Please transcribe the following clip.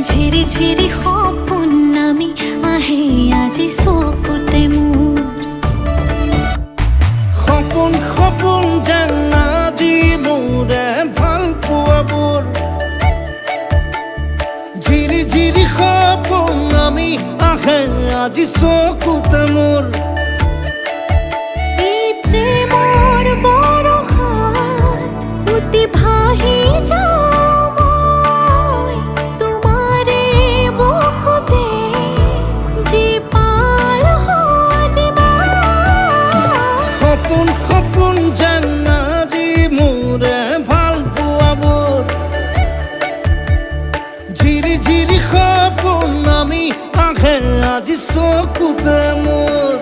ঝিৰি ঝিৰি সপোন নামি আহে আজি চকুতে মোৰ সপোন সপোন যেন আজি মোৰে ভাল পোৱাবোৰ ঝিৰি ঝিৰি সপোন নামি আহে আজি চকুতে মোৰ এই প্ৰেমৰ বৰষাত উটি ভাহি যাওঁ মই তোমাৰে বুকুতে জীপাল আজি সপোন সপোন যেন আজি মোৰে ভাল পোৱাবোৰ ঝিৰি ঝিৰি সপোন নামি আহে আজি চকুতে মোৰ